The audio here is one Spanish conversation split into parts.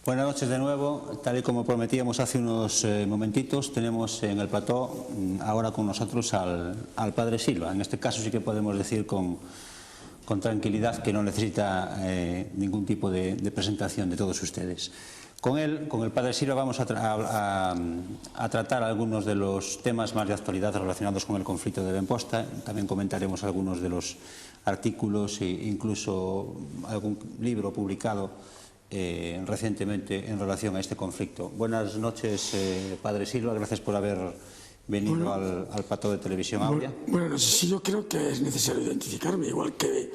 Buenas noches de nuevo. Tal y como prometíamos hace unos momentitos, tenemos en el plató ahora con nosotros al padre Silva. En este caso sí que podemos decir con tranquilidad que no necesita ningún tipo de presentación de todos ustedes. Con él, con el padre Silva, vamos a tratar algunos de los temas más de actualidad relacionados con el conflicto de Benposta. También comentaremos algunos de los artículos e incluso algún libro publicado recientemente en relación a este conflicto. Buenas noches, padre Silva, gracias por haber venido al plató de Televisión Aurea. Bueno, sí, yo creo que es necesario identificarme, igual que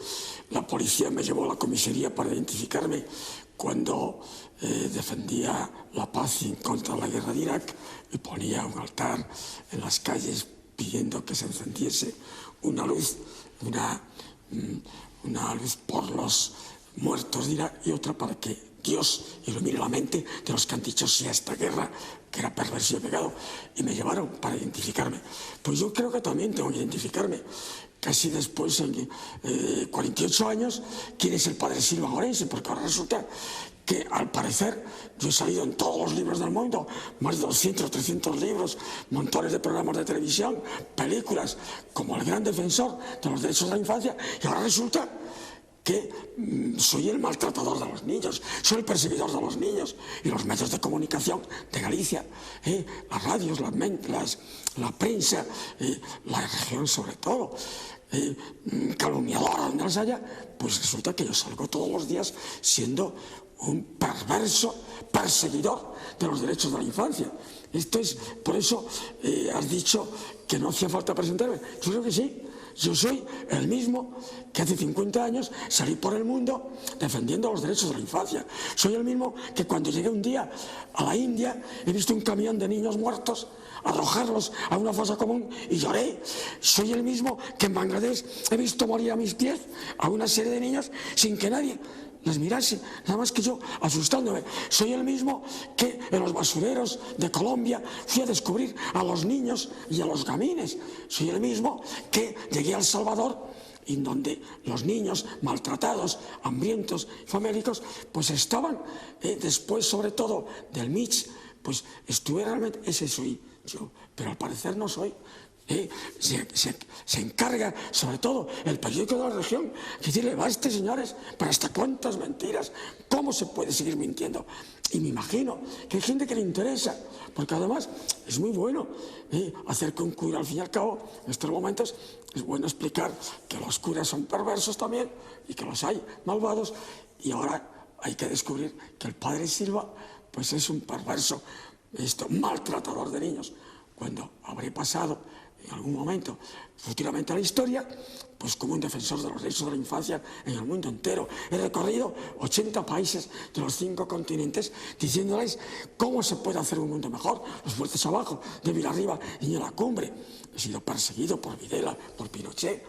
la policía me llevó a la comisaría para identificarme cuando defendía la paz y contra la guerra de Irak y ponía un altar en las calles pidiendo que se encendiese una luz, una luz por los muertos de Irak y otra para que Dios ilumine la mente de los que han dicho sí a esta guerra, que era perverso y pecado, y me llevaron para identificarme. Pues yo creo que también tengo que identificarme, casi después, en 48 años, quién es el padre Silva Orense, porque ahora resulta que al parecer yo he salido en todos los libros del mundo, más de 200 o 300 libros, montones de programas de televisión, películas, como el gran defensor de los derechos de la infancia, y ahora resulta que soy el maltratador de los niños, soy el perseguidor de los niños, y los medios de comunicación de Galicia, las radios, la prensa, la región sobre todo, calumniadora donde las haya, pues resulta que yo salgo todos los días siendo un perverso perseguidor de los derechos de la infancia. Esto es, por eso has dicho que no hacía falta presentarme. Yo creo que sí. Yo soy el mismo que hace 50 años salí por el mundo defendiendo los derechos de la infancia. Soy el mismo que cuando llegué un día a la India he visto un camión de niños muertos arrojarlos a una fosa común y lloré. Soy el mismo que en Bangladesh he visto morir a mis pies a una serie de niños sin que nadie les mirase, nada más que yo asustándome. Soy el mismo que en los basureros de Colombia fui a descubrir a los niños y a los gamines. Soy el mismo que llegué a El Salvador, en donde los niños maltratados, hambrientos, famélicos, pues estaban, después sobre todo del Mitch, pues estuve realmente, ese soy yo, pero al parecer no soy. Se encarga, sobre todo, el periódico de la región, que decirle, baste, señores, para hasta cuántas mentiras, cómo se puede seguir mintiendo. Y me imagino que hay gente que le interesa, porque además es muy bueno hacer que un cura, al fin y al cabo, en estos momentos, es bueno explicar que los curas son perversos también, y que los hay malvados, y ahora hay que descubrir que el padre Silva, pues es un perverso, maltratador de niños. Cuando habré pasado en algún momento futuramente a la historia, pues como un defensor de los derechos de la infancia en el mundo entero. He recorrido 80 países de los 5 continentes diciéndoles cómo se puede hacer un mundo mejor, los fuertes abajo, de Villarriba y en la cumbre. He sido perseguido por Videla, por Pinochet,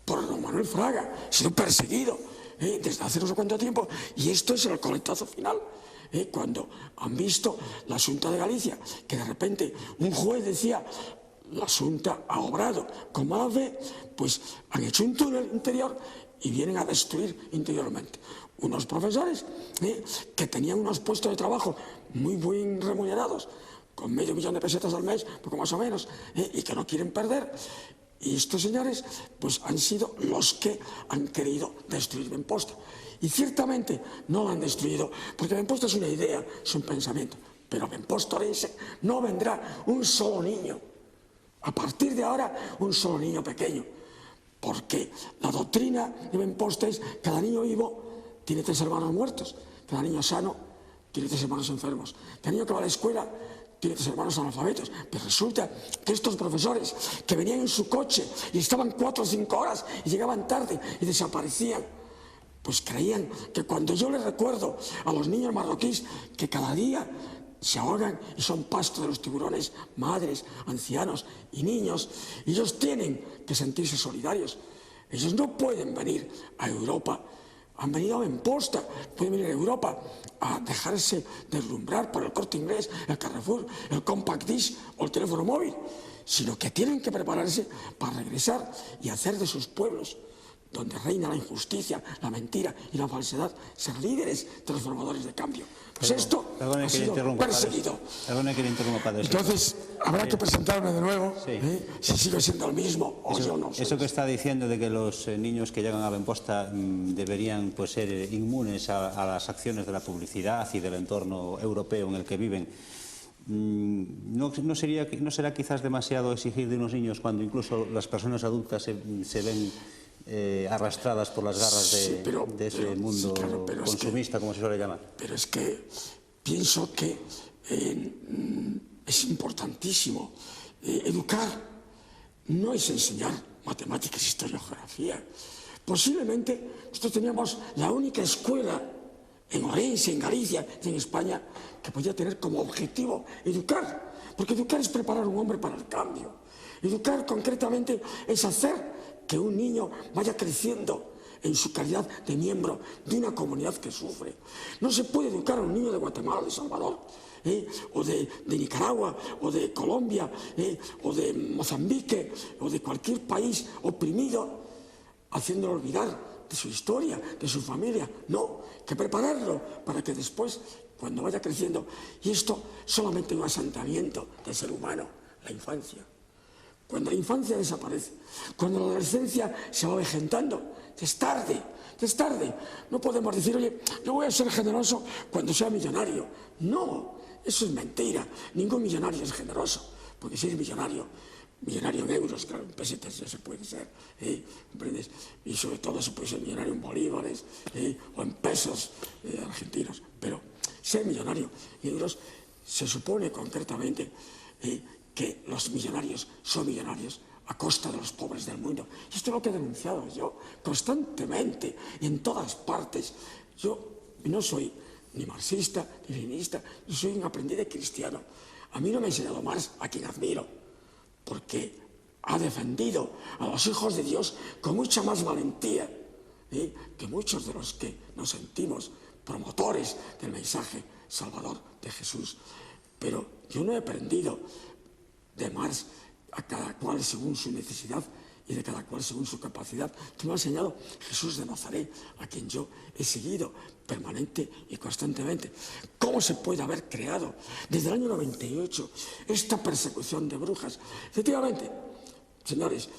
por don Manuel Fraga, he sido perseguido desde hace no sé cuánto tiempo, y esto es el coletazo final. Cuando han visto la Xunta de Galicia, que de repente un juez decía la Xunta ha obrado con mala fe, pues han hecho un túnel interior y vienen a destruir interiormente. Unos profesores que tenían unos puestos de trabajo muy bien remunerados, con $500.000 de pesetas al mes, poco más o menos, y que no quieren perder. Y estos señores pues han sido los que han querido destruir Benposta. Y ciertamente no lo han destruido, porque Benposta es una idea, es un pensamiento. Pero Benposta Orense no vendrá un solo niño. A partir de ahora, un solo niño pequeño. Porque la doctrina de Benposta es que cada niño vivo tiene 3 hermanos muertos, cada niño sano tiene 3 hermanos enfermos, cada niño que va a la escuela tiene 3 hermanos analfabetos. Pero resulta que estos profesores que venían en su coche y estaban 4 o 5 horas y llegaban tarde y desaparecían, pues creían que cuando yo les recuerdo a los niños marroquíes que cada día se ahogan y son pasto de los tiburones, madres, ancianos y niños, ellos tienen que sentirse solidarios. Ellos no pueden venir a Europa, han venido a Benposta, pueden venir a Europa a dejarse deslumbrar por el Corte Inglés, el Carrefour, el Compact Dish o el teléfono móvil, sino que tienen que prepararse para regresar y hacer de sus pueblos donde reina la injusticia, la mentira y la falsedad, ser líderes transformadores de cambio. Pues esto ha sido perseguido. Perdone que le interrumpa, padre. Entonces, habrá que presentarme de nuevo, si sigo siendo el mismo o yo no. Eso que está diciendo de que los niños que llegan a Benposta deberían pues, ser inmunes a las acciones de la publicidad y del entorno europeo en el que viven, ¿no será quizás demasiado exigir de unos niños cuando incluso las personas adultas se ven arrastradas por las garras de ese mundo consumista, como se suele llamar? Pero es que pienso que es importantísimo. Educar no es enseñar matemáticas, historia, geografía. Posiblemente nosotros teníamos la única escuela en Orense, en Galicia y en España que podía tener como objetivo educar, porque educar es preparar a un hombre para el cambio. Educar concretamente es hacer que un niño vaya creciendo en su calidad de miembro de una comunidad que sufre. No se puede educar a un niño de Guatemala, de Salvador, o de Nicaragua, o de Colombia, o de Mozambique, o de cualquier país oprimido, haciéndolo olvidar de su historia, de su familia. No, que prepararlo para que después, cuando vaya creciendo, y esto solamente un asentamiento del ser humano, la infancia. Cuando la infancia desaparece, cuando la adolescencia se va avejentando, es tarde, es tarde. No podemos decir, oye, yo voy a ser generoso cuando sea millonario. No, eso es mentira. Ningún millonario es generoso, porque si es millonario en euros, claro, en pesetas ya se puede ser, ¿comprendes? Y sobre todo se puede ser millonario en bolívares o en pesos argentinos. Pero ser millonario en euros se supone concretamente que los millonarios son millonarios a costa de los pobres del mundo. Y esto es lo que he denunciado yo constantemente y en todas partes. Yo no soy ni marxista ni leninista, yo soy un aprendiz de cristiano. A mí no me ha enseñado Marx, a quien admiro, porque ha defendido a los hijos de Dios con mucha más valentía que muchos de los que nos sentimos promotores del mensaje salvador de Jesús. Pero yo no he aprendido de Marx a cada cual según su necesidad y de cada cual según su capacidad, que me ha enseñado Jesús de Nazaret, a quien yo he seguido permanente y constantemente. ¿Cómo se puede haber creado desde el año 98 esta persecución de brujas? Efectivamente, señores,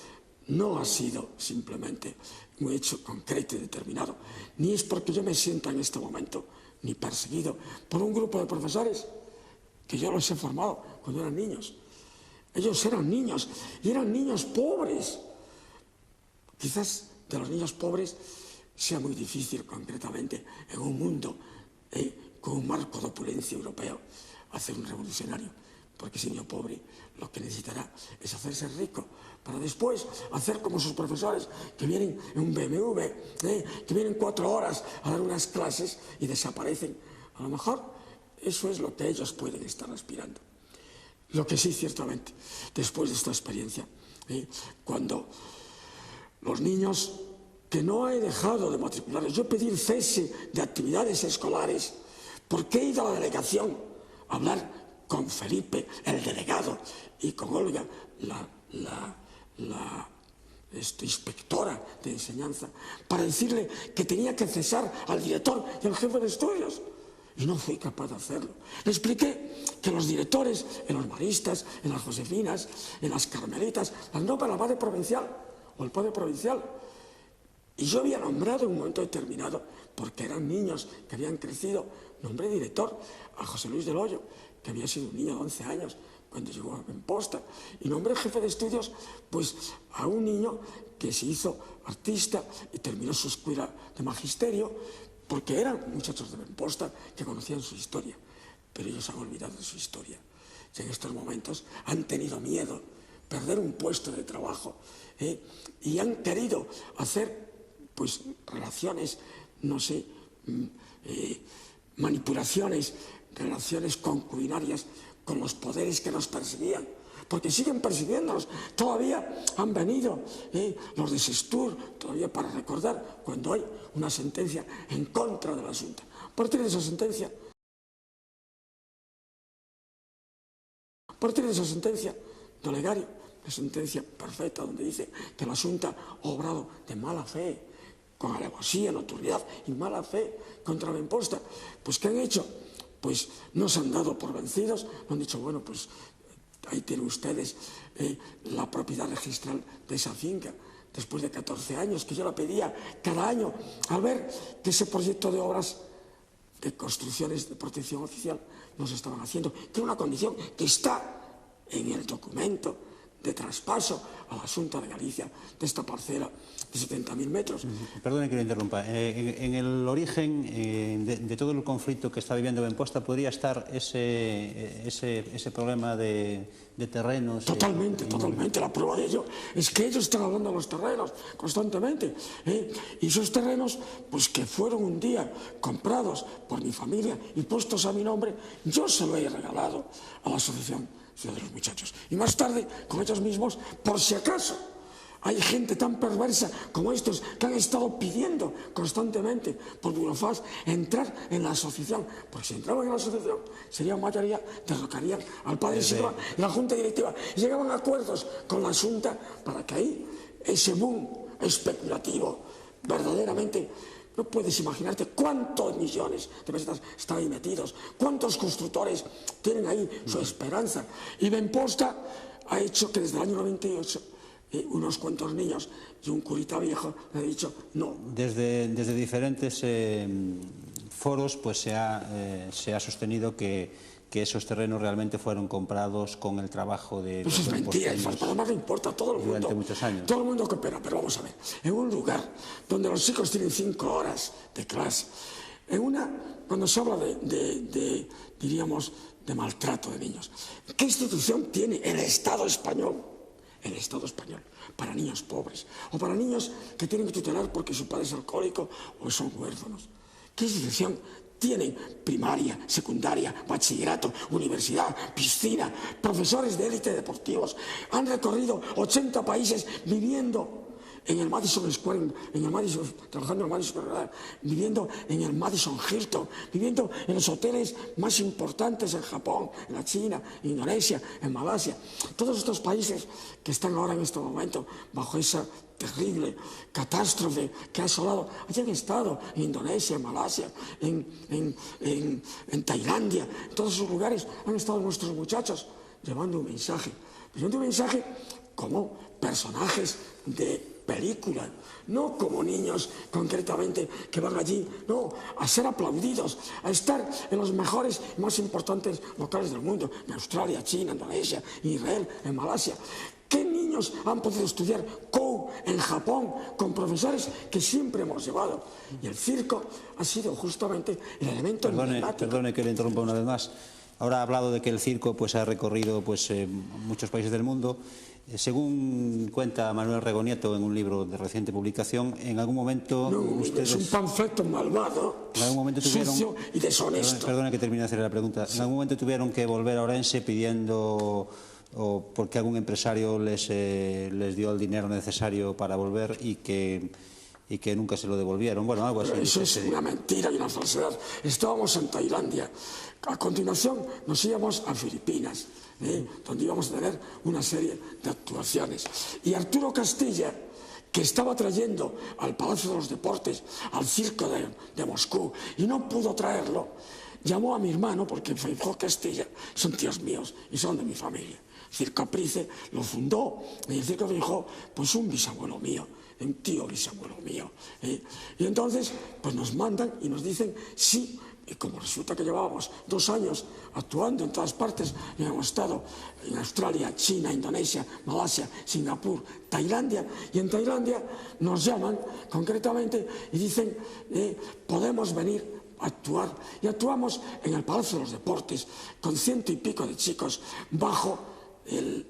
no ha sido simplemente un hecho concreto y determinado, ni es porque yo me sienta en este momento ni perseguido por un grupo de profesores que yo los he formado cuando eran niños. Ellos eran niños y eran niños pobres. Quizás de los niños pobres sea muy difícil concretamente en un mundo con un marco de opulencia europeo hacer un revolucionario, porque ese niño pobre lo que necesitará es hacerse rico para después hacer como sus profesores que vienen en un BMW, que vienen 4 horas a dar unas clases y desaparecen. A lo mejor eso es lo que ellos pueden estar aspirando. Lo que sí, ciertamente, después de esta experiencia, cuando los niños que no he dejado de matricularlos, yo pedí el cese de actividades escolares, porque he ido a la delegación a hablar con Felipe, el delegado, y con Olga, la inspectora de enseñanza, para decirle que tenía que cesar al director y al jefe de estudios. Y no fui capaz de hacerlo. Le expliqué que los directores, en los maristas, en las josefinas, en las carmelitas, las no para la madre provincial o el padre provincial. Y yo había nombrado en un momento determinado, porque eran niños que habían crecido, nombré director a José Luis del Hoyo, que había sido un niño de 11 años cuando llegó a Benposta, y nombré jefe de estudios pues a un niño que se hizo artista y terminó su escuela de magisterio, porque eran muchachos de Benposta que conocían su historia, pero ellos han olvidado de su historia. Y en estos momentos han tenido miedo, perder un puesto de trabajo, y han querido hacer pues relaciones, no sé, manipulaciones, relaciones concubinarias con los poderes que nos perseguían, porque siguen persiguiéndonos. Todavía han venido los de Sestur, todavía para recordar cuando hay una sentencia en contra del asunto. A partir de esa sentencia, don Olegario una sentencia perfecta donde dice que la Xunta ha obrado de mala fe, con alevosía, nocturnidad y mala fe contra Benposta. Pues ¿qué han hecho? Pues no se han dado por vencidos, no han dicho, bueno, pues ahí tienen ustedes la propiedad registral de esa finca, después de 14 años, que yo la pedía cada año, al ver que ese proyecto de obras de construcciones de protección oficial no se estaban haciendo, que era una condición que está en el documento de traspaso a la Xunta de Galicia de esta parcela de 70.000 metros. Perdone que le interrumpa. En el origen de todo el conflicto que está viviendo Benposta, ¿podría estar ese problema de terrenos? Totalmente, totalmente. La prueba de ello es que ellos están hablando de los terrenos constantemente. Y esos terrenos, pues que fueron un día comprados por mi familia y puestos a mi nombre, yo se lo he regalado a la asociación de los muchachos. Y más tarde, con ellos mismos, por si acaso hay gente tan perversa como estos que han estado pidiendo constantemente por Burofax entrar en la asociación, porque si entraban en la asociación serían mayoría, derrocarían al padre Silva y la junta directiva y llegaban a acuerdos con la Xunta para que ahí ese boom especulativo verdaderamente, no puedes imaginarte cuántos millones de pesetas están ahí metidos, cuántos constructores tienen ahí su esperanza. Y Benposta ha hecho que desde el año 98 unos cuantos niños y un curita viejo le han dicho no. Desde diferentes foros pues se ha sostenido que esos terrenos realmente fueron comprados con el trabajo de... Eso es mentira, además no importa, todo el mundo, durante muchos años. Todo el mundo coopera, pero vamos a ver, en un lugar donde los chicos tienen 5 horas de clase, cuando se habla diríamos, de maltrato de niños, ¿qué institución tiene el Estado español? El Estado español, para niños pobres o para niños que tienen que tutelar porque su padre es alcohólico o son huérfanos. ¿Qué institución tienen? Primaria, secundaria, bachillerato, universidad, piscina, profesores de élite deportivos. Han recorrido 80 países viviendo en el Madison Square, trabajando en el Madison Square, viviendo en el Madison Hilton, viviendo en los hoteles más importantes en Japón, en la China, en Indonesia, en Malasia. Todos estos países que están ahora en este momento bajo esa terrible catástrofe que ha asolado, allí han estado en Indonesia, en Malasia, en Tailandia, en todos esos lugares han estado nuestros muchachos llevando un mensaje como personajes de película, no como niños concretamente que van allí, no, a ser aplaudidos, a estar en los mejores y más importantes locales del mundo, en Australia, China, Indonesia, Israel, en Malasia. ¿Qué niños han podido estudiar Kou en Japón con profesores que siempre hemos llevado? Y el circo ha sido justamente el elemento emblemático. Perdone que le interrumpa una vez más. Ahora ha hablado de que el circo pues, ha recorrido muchos países del mundo. Según cuenta Manuel Regonieto en un libro de reciente publicación, en algún momento ustedes... Es un panfleto malvado, en algún momento tuvieron, sucio y deshonesto. Perdone que termine de hacer la pregunta. En algún momento tuvieron que volver a Orense pidiendo, o porque algún empresario les dio el dinero necesario para volver y que nunca se lo devolvieron. Bueno, algo así. Pero eso es una mentira y una falsedad. Estábamos en Tailandia. A continuación nos íbamos a Filipinas, donde íbamos a tener una serie de actuaciones. Y Arturo Castilla, que estaba trayendo al Palacio de los Deportes, al circo de Moscú, y no pudo traerlo, llamó a mi hermano, porque Feijó Castilla son tíos míos y son de mi familia. Circo Aprice lo fundó, y el circo Feijó, pues un bisabuelo mío, un tío bisabuelo mío. Y entonces, pues nos mandan y nos dicen sí. Y como resulta que llevábamos 2 años actuando en todas partes, y hemos estado en Australia, China, Indonesia, Malasia, Singapur, Tailandia, y en Tailandia nos llaman concretamente y dicen podemos venir a actuar. Y actuamos en el Palacio de los Deportes con 100 y pico de chicos bajo el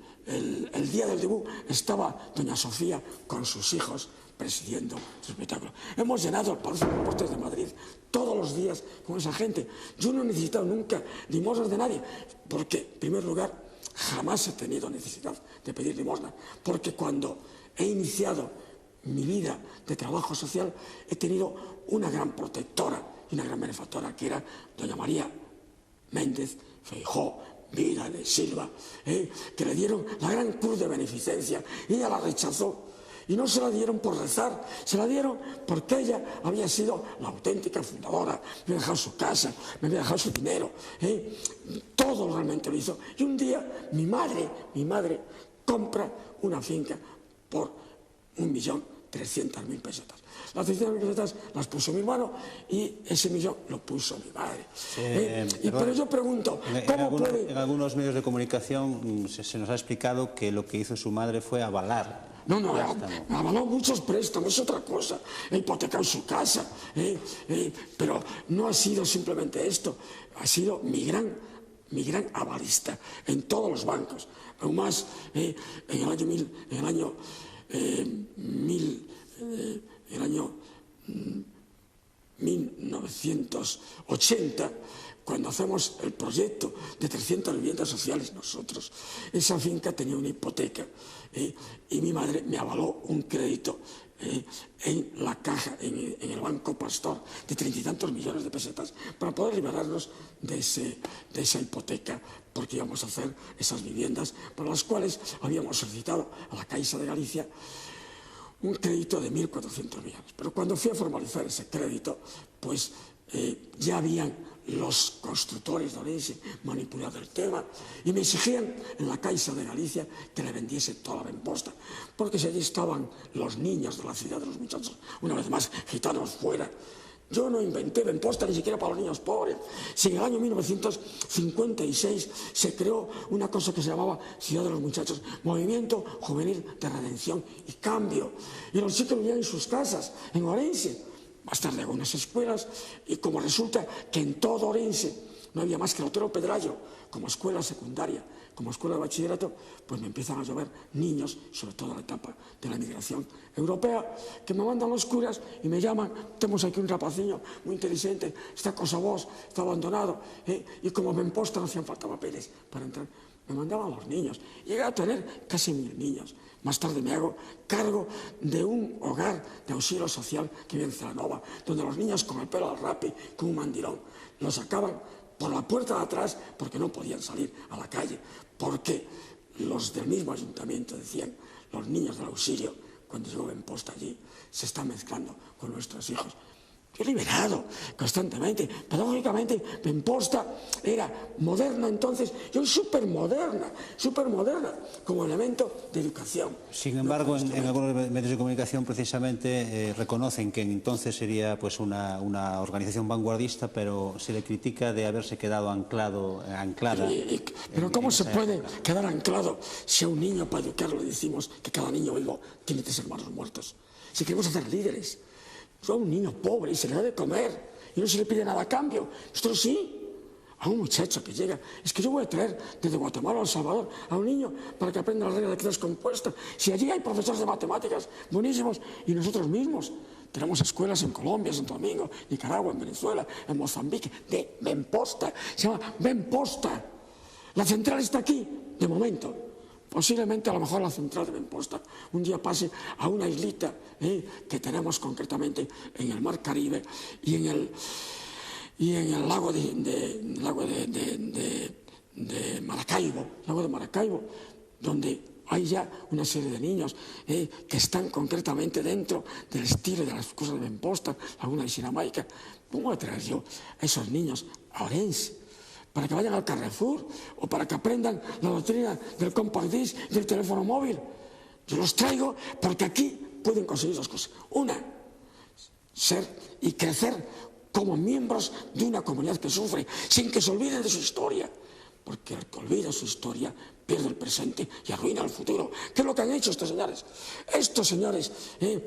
día del debut estaba doña Sofía con sus hijos presidiendo su espectáculo. Hemos llenado el Palacio de Deportes de Madrid todos los días con esa gente. Yo no he necesitado nunca limosnas de nadie, porque, en primer lugar, jamás he tenido necesidad de pedir limosna, porque cuando he iniciado mi vida de trabajo social he tenido una gran protectora y una gran benefactora, que era doña María Méndez Feijó Vida de Silva, que le dieron la gran cruz de beneficencia, y ella la rechazó. Y no se la dieron por rezar, se la dieron porque ella había sido la auténtica fundadora, me había dejado su casa, me había dejado su dinero, todo realmente lo hizo. Y un día mi madre compra una finca por 1.300.000 pesetas. Las 300.000 pesetas las puso mi hermano y ese millón lo puso mi madre. Pero yo pregunto, ¿cómo puede...? En algunos medios de comunicación se nos ha explicado que lo que hizo su madre fue avalar. No, avaló muchos préstamos, es otra cosa. Ha hipotecado su casa, pero no ha sido simplemente esto, ha sido mi gran avalista en todos los bancos. Aún más, en el año 1980, cuando hacemos el proyecto de 300 viviendas sociales nosotros, esa finca tenía una hipoteca y mi madre me avaló un crédito en la caja, en el Banco Pastor, de 30 y tantos millones de pesetas para poder liberarnos de esa hipoteca, porque íbamos a hacer esas viviendas para las cuales habíamos solicitado a la Caixa de Galicia un crédito de 1.400 millones. Pero cuando fui a formalizar ese crédito, pues ya habían los constructores de Orense manipulado el tema y me exigían en la Caixa de Galicia que le vendiese toda la Benposta, porque si allí estaban los niños de la ciudad de los muchachos, una vez más gitanos fuera. Yo no inventé Benposta ni siquiera para los niños pobres. Si en el año 1956 se creó una cosa que se llamaba Ciudad de los Muchachos, Movimiento Juvenil de Redención y Cambio, y los chicos vivían en sus casas, en Orense. Más tarde algunas escuelas, y como resulta que en todo Orense no había más que el Otero Pedrallo como escuela secundaria, como escuela de bachillerato, pues me empiezan a llover niños, sobre todo en la etapa de la migración europea, que me mandan los curas y me llaman, tenemos aquí un rapaciño muy inteligente, está con vos, está abandonado, y como Benposta no hacían falta papeles para entrar, me mandaban los niños. Llegué a tener casi 1.000 niños. Más tarde me hago cargo de un hogar de auxilio social que vive en Celanova, donde los niños con el pelo al rapi, con un mandilón, los sacaban por la puerta de atrás porque no podían salir a la calle, porque los del mismo ayuntamiento decían, los niños del auxilio, cuando llegó Benposta allí, se están mezclando con nuestros hijos. Yo he liberado constantemente, pedagógicamente. Benposta era moderna entonces, y hoy súper moderna como elemento de educación. Sin embargo, en algunos medios de comunicación precisamente reconocen que entonces sería pues una organización vanguardista, pero se le critica de haberse quedado anclada. Pero ¿cómo se puede quedar anclado si a un niño para educarlo le decimos que cada niño vivo tiene 3 hermanos muertos? Si queremos hacer líderes. Yo a un niño pobre y se le da de comer y no se le pide nada a cambio. Nosotros sí. A un muchacho que llega, es que yo voy a traer desde Guatemala a El Salvador a un niño para que aprenda la regla de tres compuestas. Si allí hay profesores de matemáticas buenísimos y nosotros mismos tenemos escuelas en Colombia, Santo Domingo, Nicaragua, en Venezuela, en Mozambique, de Benposta, se llama Benposta. La central está aquí, de momento. Posiblemente a lo mejor la central de Benposta un día pase a una islita que tenemos concretamente en el Mar Caribe y en el lago de Maracaibo, donde hay ya una serie de niños que están concretamente dentro del estilo de las cosas de Benposta, Laguna de Sinamaica. ¿Cómo voy a traer yo a esos niños a Orense? Para que vayan al Carrefour o para que aprendan la doctrina del compact disc, del teléfono móvil. Yo los traigo porque aquí pueden conseguir 2 cosas. Una, ser y crecer como miembros de una comunidad que sufre, sin que se olviden de su historia. Porque el que olvida su historia pierde el presente y arruina el futuro. ¿Qué es lo que han hecho estos señores? Estos señores,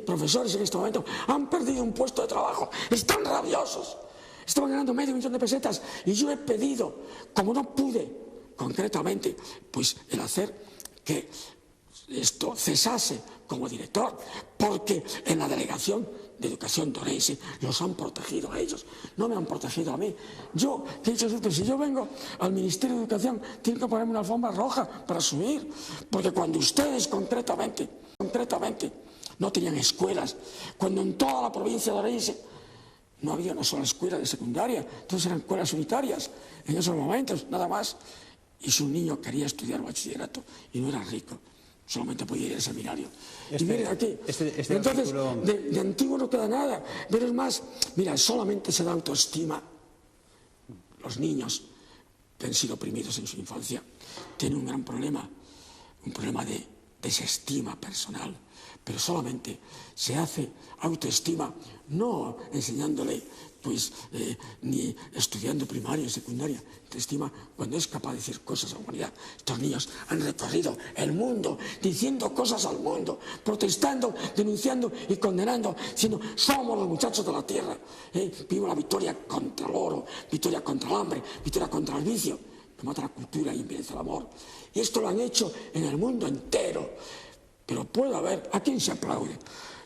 profesores en este momento, han perdido un puesto de trabajo. Están rabiosos. Estaban ganando medio millón de pesetas y yo he pedido, como no pude concretamente, pues el hacer que esto cesase como director, porque en la delegación de educación de Orense los han protegido a ellos, no me han protegido a mí. Yo, ¿qué he dicho? Si yo vengo al Ministerio de Educación, tienen que ponerme una alfombra roja para subir, porque cuando ustedes concretamente no tenían escuelas, cuando en toda la provincia de Orense no había una sola escuela de secundaria, entonces eran escuelas unitarias en esos momentos, nada más. y si un niño quería estudiar bachillerato y no era rico, solamente podía ir al seminario. Y miren aquí, entonces artículo... de antiguo no queda nada, pero es más, mira, solamente se da autoestima. Los niños que han sido oprimidos en su infancia tienen un gran problema, un problema de desestima personal, pero solamente se hace autoestima no enseñándole pues ni estudiando primaria y secundaria, autoestima cuando es capaz de decir cosas a la humanidad. Estos niños han recorrido el mundo diciendo cosas al mundo, protestando, denunciando y condenando, diciendo somos los muchachos de la tierra, vivo la victoria contra el oro, victoria contra el hambre, victoria contra el vicio, que mata la cultura y envilece el amor. Y esto lo han hecho en el mundo entero. Pero puede haber, ¿a quién se aplaude?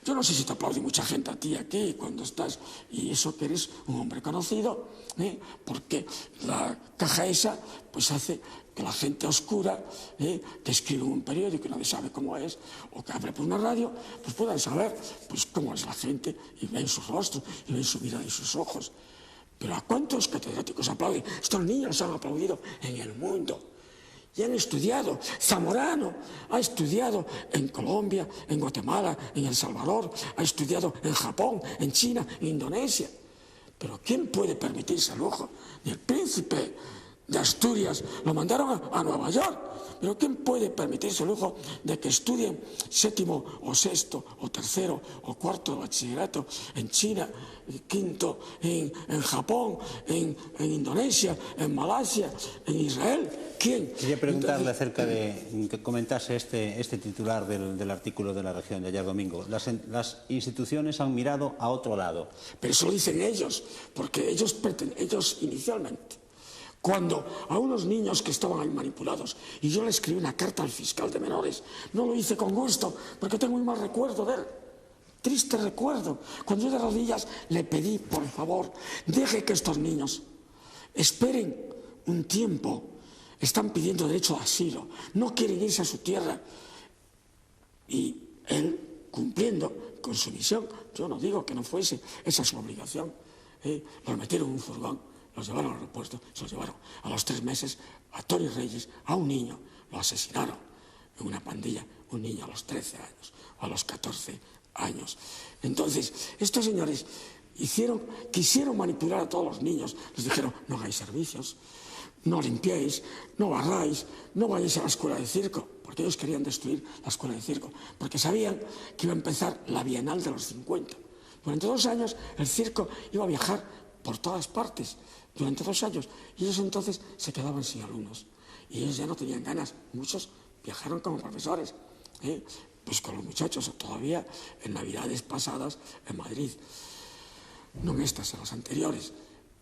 Yo no sé si te aplaude mucha gente a ti aquí cuando estás, y eso que eres un hombre conocido, porque la caja esa pues hace que la gente oscura, que escribe en un periódico y nadie sabe cómo es, o que abre por una radio, pues puedan saber pues cómo es la gente y ven sus rostros y ven su vida y sus ojos. Pero ¿a cuántos catedráticos aplauden? Estos niños han aplaudido en el mundo. Y han estudiado. Zamorano ha estudiado en Colombia, en Guatemala, en El Salvador, ha estudiado en Japón, en China, en Indonesia. Pero ¿quién puede permitirse el lujo? Ni el príncipe de Asturias lo mandaron a Nueva York. Pero ¿quién puede permitirse el lujo de que estudien séptimo o sexto o tercero o cuarto de bachillerato en China, quinto en Japón, en Indonesia, en Malasia, en Israel? ¿Quién? Quería preguntarle acerca de que comentase este titular del artículo de La Región de ayer domingo. Las instituciones han mirado a otro lado. Pero eso lo dicen ellos, porque ellos inicialmente, cuando a unos niños que estaban ahí manipulados, y yo le escribí una carta al fiscal de menores, no lo hice con gusto, porque tengo un mal recuerdo de él, triste recuerdo. Cuando yo de rodillas le pedí, por favor, deje que estos niños esperen un tiempo, están pidiendo derecho de asilo, no quieren irse a su tierra, y él, cumpliendo con su misión, yo no digo que no fuese, esa es su obligación, los metieron en un furgón, los llevaron al aeropuerto, se los llevaron. A los 3 meses, a Tony Reyes, a un niño, lo asesinaron en una pandilla, un niño a los 13 años, o a los 14 años. Entonces, estos señores quisieron manipular a todos los niños, les dijeron, no hagáis servicios, no limpiéis, no barráis, no vayáis a la escuela de circo, porque ellos querían destruir la escuela de circo, porque sabían que iba a empezar la Bienal de los 50. Durante 2 años el circo iba a viajar por todas partes, durante 2 años, y ellos entonces se quedaban sin alumnos, y ellos ya no tenían ganas, muchos viajaron como profesores, pues con los muchachos, todavía en navidades pasadas en Madrid, no en estas, en las anteriores,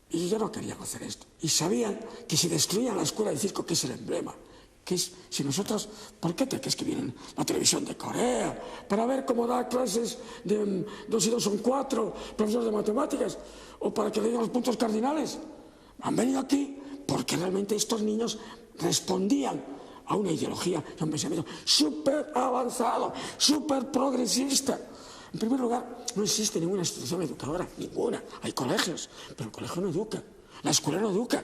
y ellos ya no querían hacer esto, y sabían que si destruían la escuela de circo, que es el emblema, que es, si nosotros, ¿por qué te crees que vienen la televisión de Corea para ver cómo da clases de 2 y 2 son 4, profesores de matemáticas, o para que le digan los puntos cardinales? Han venido aquí porque realmente estos niños respondían a una ideología y a un pensamiento súper avanzado, súper progresista. En primer lugar, no existe ninguna institución educadora, ninguna. Hay colegios, pero el colegio no educa, la escuela no educa,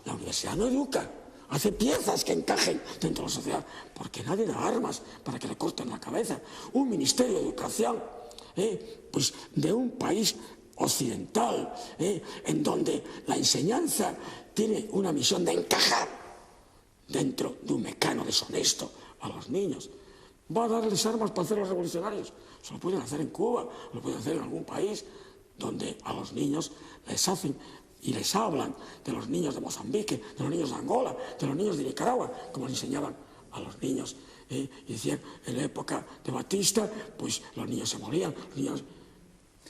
la universidad no educa. Hace piezas que encajen dentro de la sociedad, porque nadie da armas para que le corten la cabeza. Un ministerio de educación, pues de un país occidental, en donde la enseñanza tiene una misión de encajar dentro de un mecano deshonesto a los niños. ¿Va a darles armas para hacer los revolucionarios? Eso lo pueden hacer en Cuba, lo pueden hacer en algún país donde a los niños les hacen y les hablan de los niños de Mozambique, de los niños de Angola, de los niños de Nicaragua, como les enseñaban a los niños. Y decían, en la época de Batista, pues los niños se morían, los niños...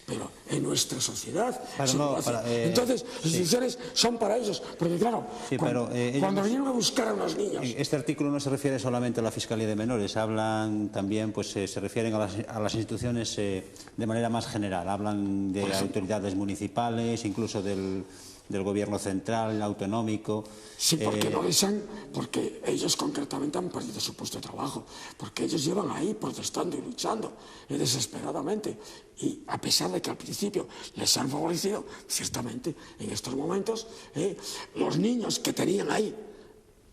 Pero en nuestra sociedad... Entonces, las instituciones son para ellos, porque claro, cuando vinieron a buscar a unos niños... Este artículo no se refiere solamente a la Fiscalía de Menores, hablan también, pues se refieren a las instituciones de manera más general, hablan de autoridades municipales, incluso del gobierno central, autonómico... Sí, porque no les han, porque ellos concretamente han perdido su puesto de trabajo, porque ellos llevan ahí protestando y luchando desesperadamente, y a pesar de que al principio les han favorecido, ciertamente en estos momentos los niños que tenían ahí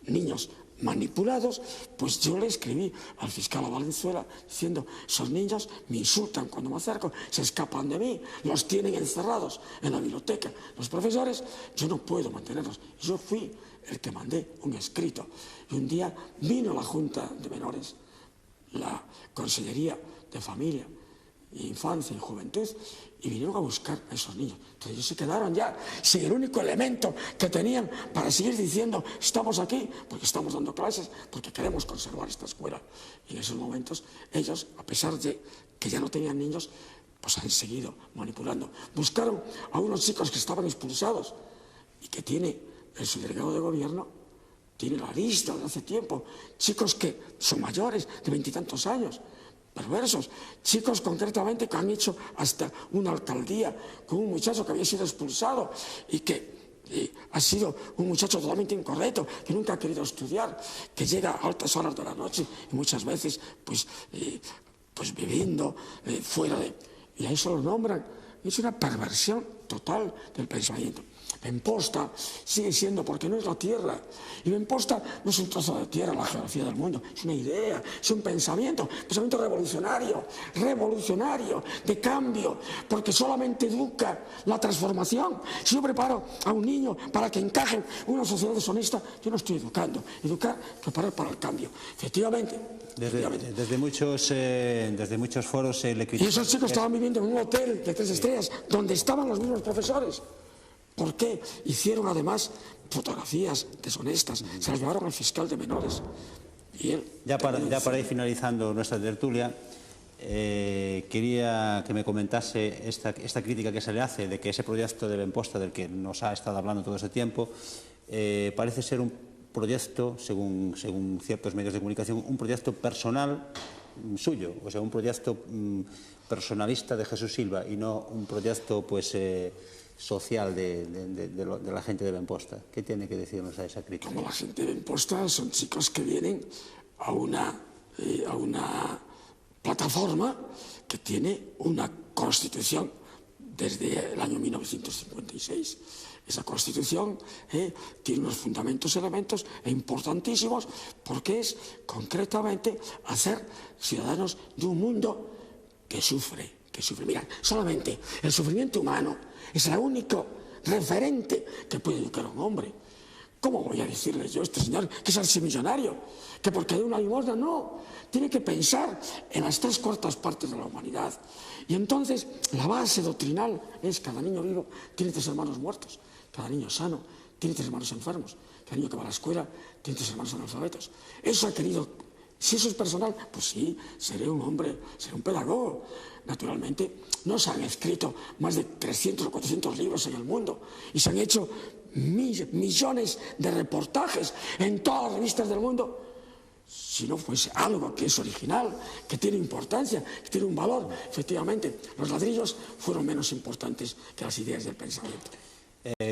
niños manipulados, pues yo le escribí al fiscal a Valenzuela diciendo, esos niños me insultan cuando me acerco, se escapan de mí, los tienen encerrados en la biblioteca. Los profesores, yo no puedo mantenerlos. Yo fui el que mandé un escrito. Y un día vino la Junta de Menores, la Consellería de Familia, Infancia y Juventud, y vinieron a buscar a esos niños. Entonces ellos se quedaron ya sin el único elemento que tenían para seguir diciendo, estamos aquí porque estamos dando clases, porque queremos conservar esta escuela. Y en esos momentos ellos, a pesar de que ya no tenían niños, pues han seguido manipulando. Buscaron a unos chicos que estaban expulsados y que tiene el subdelegado de gobierno, tiene la lista de hace tiempo, chicos que son mayores de 20 y tantos años, perversos, chicos concretamente que han hecho hasta una alcaldía con un muchacho que había sido expulsado y que ha sido un muchacho totalmente incorrecto, que nunca ha querido estudiar, que llega a altas horas de la noche y muchas veces pues bebiendo fuera de... Y a eso lo nombran. Es una perversión total del pensamiento. Benposta sigue siendo, porque no es la tierra. Y Benposta no es un trozo de tierra en la geografía del mundo, es una idea, es un pensamiento revolucionario, de cambio, porque solamente educa la transformación. Si yo preparo a un niño para que encaje en una sociedad deshonesta, yo no estoy educando. Educar, preparar para el cambio. Efectivamente. Desde muchos foros se le critica. Y esos chicos estaban viviendo en un hotel de 3 estrellas, donde estaban los mismos profesores. ¿Por qué? Hicieron además fotografías deshonestas, se las llevaron al fiscal de menores. Y él, ya para ir finalizando nuestra tertulia, quería que me comentase esta crítica que se le hace de que ese proyecto de Benposta del que nos ha estado hablando todo este tiempo parece ser un proyecto, según ciertos medios de comunicación, un proyecto personal suyo, o sea, un proyecto personalista de Jesús Silva y no un proyecto social de la gente de Benposta. ¿Qué tiene que decirnos a esa crítica? Como la gente de Benposta son chicos que vienen a una plataforma que tiene una constitución desde el año 1956. Esa constitución tiene unos elementos importantísimos, porque es concretamente hacer ciudadanos de un mundo que sufre. Mirad, solamente el sufrimiento humano es el único referente que puede educar a un hombre. ¿Cómo voy a decirle yo a este señor que es archimillonario? Que porque de una limosna, no. Tiene que pensar en las 3/4 partes de la humanidad. Y entonces la base doctrinal es: cada niño vivo tiene 3 hermanos muertos, cada niño sano tiene 3 hermanos enfermos, cada niño que va a la escuela tiene 3 hermanos analfabetos. Eso ha querido. Si eso es personal, pues sí, seré un hombre, seré un pedagogo. Naturalmente, no se han escrito más de 300 o 400 libros en el mundo y se han hecho millones de reportajes en todas las revistas del mundo. Si no fuese algo que es original, que tiene importancia, que tiene un valor, efectivamente, los ladrillos fueron menos importantes que las ideas del pensamiento.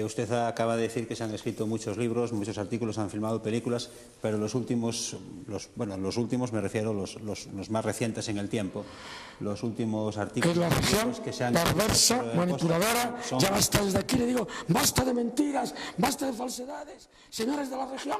Usted acaba de decir que se han escrito muchos libros, muchos artículos, han filmado películas, pero los últimos me refiero los más recientes en el tiempo, los últimos artículos... Es la región que se han perversa, manipuladora, ya basta desde aquí, le digo, basta de mentiras, basta de falsedades, señores de la región.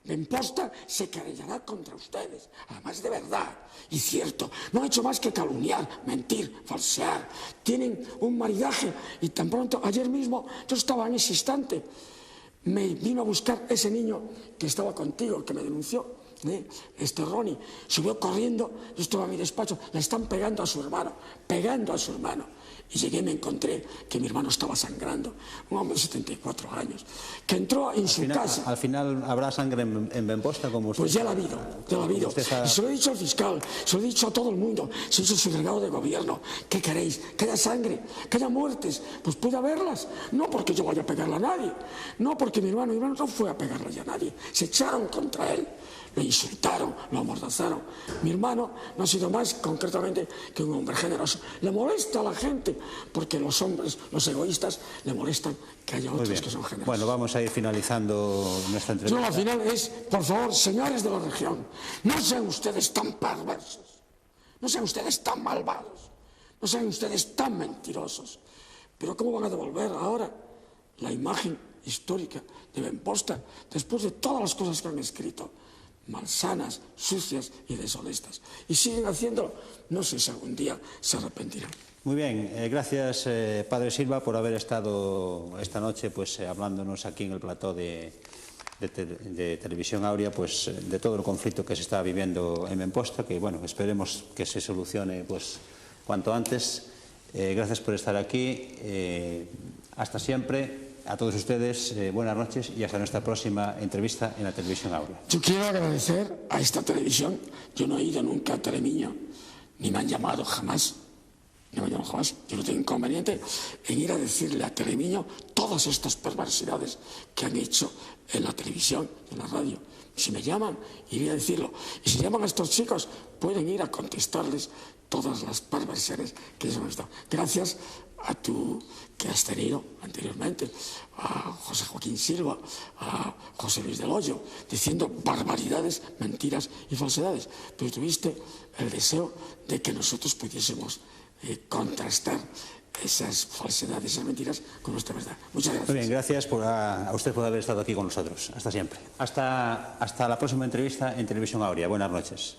Benposta se querellará contra ustedes, además de verdad y cierto. No ha hecho más que calumniar, mentir, falsear. Tienen un maridaje y tan pronto, ayer mismo, yo estaba en ese instante, me vino a buscar ese niño que estaba contigo, que me denunció, Ronnie, subió corriendo, yo estaba en mi despacho, le están pegando a su hermano. Y llegué y me encontré que mi hermano estaba sangrando, un hombre de 74 años, que entró en su casa. ¿Al final habrá sangre en Benposta como usted? Pues ya la ha habido. Y se lo he dicho al fiscal, se lo he dicho a todo el mundo, se lo he dicho al subdelegado de gobierno. ¿Qué queréis? ¿Que haya sangre? ¿Que haya muertes? Pues puede haberlas. No porque yo vaya a pegarle a nadie, no porque mi hermano no fue a pegarle a nadie, se echaron contra él. Lo insultaron, lo amordazaron. Mi hermano no ha sido más concretamente que un hombre generoso. Le molesta a la gente, porque los hombres, los egoístas, le molestan que haya otros que son generosos. Bueno, vamos a ir finalizando nuestra entrevista. Yo al final es, por favor, señores de la región, no sean ustedes tan perversos, no sean ustedes tan malvados, no sean ustedes tan mentirosos. Pero ¿cómo van a devolver ahora la imagen histórica de Benposta, después de todas las cosas que han escrito, malsanas, sucias y deshonestas. Y siguen haciéndolo. No sé si algún día se arrepentirán. Muy bien, gracias Padre Silva por haber estado esta noche pues, hablándonos aquí en el plató de Televisión Aurea pues, de todo el conflicto que se está viviendo en Benposta, que bueno, esperemos que se solucione pues, cuanto antes. Gracias por estar aquí. Hasta siempre. A todos ustedes, buenas noches y hasta nuestra próxima entrevista en la Televisión Aurea. Yo quiero agradecer a esta televisión. Yo no he ido nunca a Telemiño, ni me han llamado jamás. No me llaman jamás. Yo no tengo inconveniente en ir a decirle a Telemiño todas estas perversidades que han hecho en la televisión y en la radio. Si me llaman, iré a decirlo. Y si llaman a estos chicos, pueden ir a contestarles todas las perversiones que ellos han visto. Gracias a tú que has tenido anteriormente, a José Joaquín Silva, a José Luis del Hoyo, diciendo barbaridades, mentiras y falsedades. Pero tuviste el deseo de que nosotros pudiésemos contrastar esas falsedades, esas mentiras con nuestra verdad. Muchas gracias. Muy bien, gracias a usted por haber estado aquí con nosotros. Hasta siempre. Hasta la próxima entrevista en Televisión Aurea. Buenas noches.